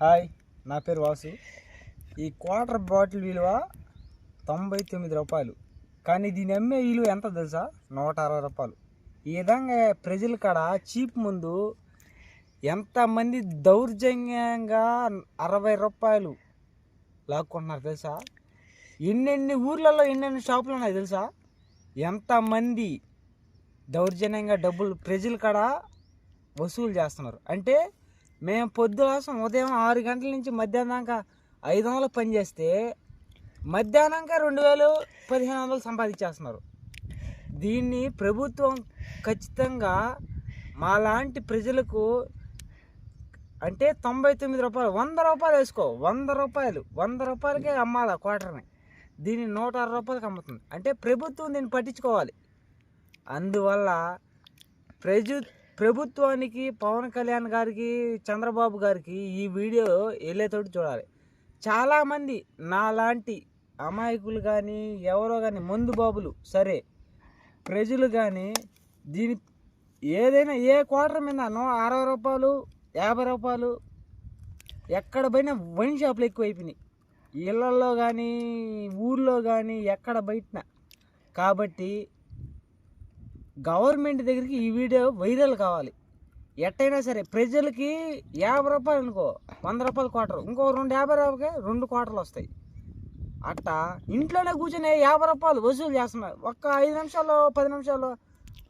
Hi, నా పేరు వాసు. ఈ క్వార్టర్ బాటిల్ విలువ 99 రూపాయలు. కానీ దీని అమ్మే విలువ ఎంత తెలుసా? 160 రూపాయలు. ఈ విధంగా ప్రజల కాడ చీప్ ముందు ఎంతమంది దౌర్జన్యంగా 60 రూపాయలు లాక్కుంటున్నారు తెలుసా? ఎన్నెన్ని ఊర్లలో ఎన్నెన్ని షాపులు ఉన్నాయి తెలుసా? ఎంతమంది దౌర్జన్యంగా డబ్బులు ప్రజల కాడ వసూలు చేస్తున్నారు అంటే, మేము పొద్దున ఉదయం 6 గంటల నుంచి మధ్యాహ్నం దాకా 500 పని చేస్తే మధ్యాహ్నంగా 2000 1500 సంపాదించేస్తున్నారు. దీన్ని ప్రభుత్వం ఖచ్చితంగా మాలాంటి ప్రజలకు అంటే 99 రూపాయలు, 100 రూపాయలు వేసుకో, 100 రూపాయలకే అమ్మాలి ఆ క్వార్టర్ని. దీన్ని 160 రూపాయలకి అమ్ముతుంది. అంటే ప్రభుత్వం దీన్ని పట్టించుకోవాలి. అందువల్ల ప్రభుత్వానికి, పవన్ కళ్యాణ్ గారికి, చంద్రబాబు గారికి ఈ వీడియో వెళ్ళేతోటి చూడాలి. చాలామంది నాలాంటి అమాయకులు కానీ ఎవరో కానీ మందు బాబులు సరే ప్రజలు కానీ దీని ఏదైనా ఏ క్వార్టర్ మీద 60 రూపాయలు 50 రూపాయలు ఎక్కడ పోయినా వైన్ షాపులు ఎక్కువైపోయినాయి. ఇళ్ళల్లో కానీ ఊర్లో కానీ ఎక్కడ బయటన. కాబట్టి గవర్నమెంట్ దగ్గరికి ఈ వీడియో వైరల్ కావాలి. ఎట్టయినా సరే ప్రజలకి 50 రూపాయలు అనుకో, 100 రూపాయలు క్వార్టర్, ఇంకో 50 రూపాయలకి 2 క్వార్టర్లు వస్తాయి. అట్టా ఇంట్లోనే కూర్చొని 50 రూపాయలు వసూలు చేస్తున్నారు. ఒక్క 5 నిమిషాల్లో 10 నిమిషాల్లో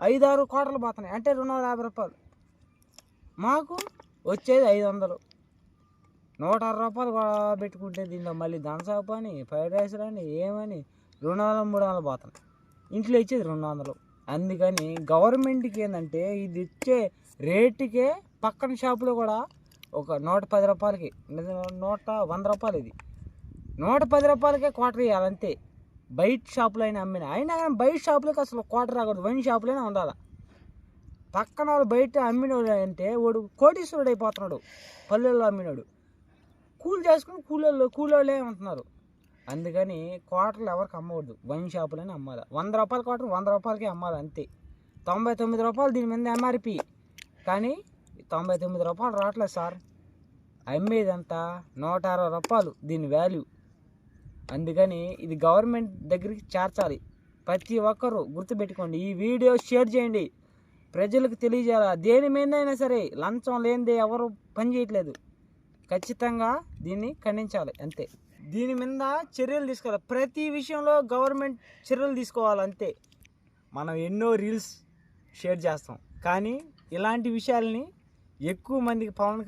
5-6 క్వార్టర్లు పోతున్నాయి. అంటే 250 రూపాయలు. మాకు వచ్చేది 500. 160 రూపాయలు పెట్టుకుంటే దీనిలో మళ్ళీ థమ్సప్ అని, ఫ్రైడ్ రైస్ అని, ఏమని 200-300 పోతున్నాయి. ఇంట్లో ఇచ్చేది 200. అందుకని గవర్నమెంట్కి ఏంటంటే ఇది ఇచ్చే రేటుకే పక్కన షాపులో కూడా ఒక 110 రూపాయలకి, 100 రూపాయలు, ఇది 110 రూపాయలకే క్వార్టర్ ఇవ్వాలంతే. బయట షాపులో అయినా అయినా కానీ బయట షాపులకి అసలు క్వార్టర్ రాకూడదు, వైన్ షాపులోనే ఉండాలి. పక్కన వాళ్ళు బయట అమ్మినోడు అంటే వాడు కోటీశ్వరుడు అయిపోతున్నాడు. పల్లెల్లో అమ్మినాడు కూలి చేసుకుని కూలోళ్ళే ఉంటున్నారు. అందుకని క్వార్టర్లు ఎవరికి అమ్మకూడదు, వైన్ షాపులోనే అమ్మాలి. 100 రూపాయల క్వార్టర్ 100 రూపాయలకే అమ్మాలి అంతే. 99 రూపాయలు దీని మీద ఎంఆర్పి. కానీ 99 రూపాయలు రావట్లేదు సార్. అమ్మేదంతా 160 రూపాయలు దీని వాల్యూ. అందుకని ఇది గవర్నమెంట్ దగ్గరికి చేర్చాలి. ప్రతి ఒక్కరూ గుర్తుపెట్టుకోండి. ఈ వీడియో షేర్ చేయండి, ప్రజలకు తెలియజేయాలి. దేని మీదైనా సరే లంచం లేనిదే ఎవరు పని చేయట్లేదు. ఖచ్చితంగా దీన్ని ఖండించాలి అంతే. దీని మీద చర్యలు తీసుకోవాలి. ప్రతి విషయంలో గవర్నమెంట్ చర్యలు తీసుకోవాలి అంతే. మనం ఎన్నో రీల్స్ షేర్ చేస్తాం, కానీ ఇలాంటి విషయాల్ని ఎక్కువ మందికి పవన్